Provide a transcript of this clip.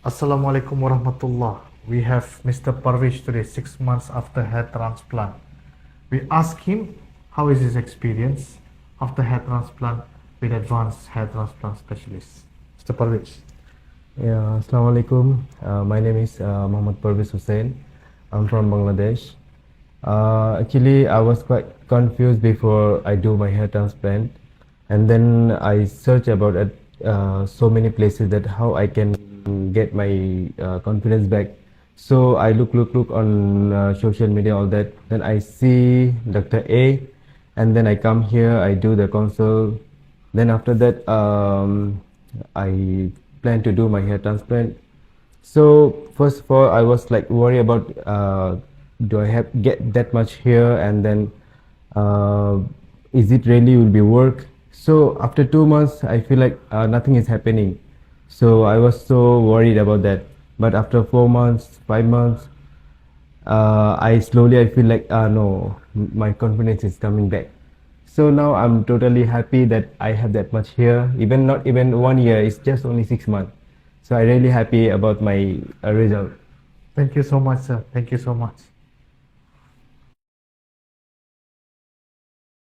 Assalamualaikum warahmatullah. We have Mr. Parvish today, 6 months after hair transplant. We ask him how is his experience after hair transplant with advanced hair transplant specialist. Mr. Parvish. Yeah, Assalamualaikum. My name is Muhammad Parvez Hussain. I'm from Bangladesh. Actually, I was quite confused before I do my hair transplant, and then I search about it, so many places that how I can get my confidence back. So I look on social media, all that. Then I see Dr. A, and then I come here. I do the consult. Then after that, I plan to do my hair transplant. So first of all, I was like worried about do I have get that much here, and then uh, is it really will be work? So after 2 months, I feel like nothing is happening. So I was so worried about that. But after 4 months, 5 months, I feel like no, my confidence is coming back. So now I'm totally happy that I have that much here. Even not even 1 year, it's just only 6 months. So I'm really happy about my result. Thank you so much, sir. Thank you so much.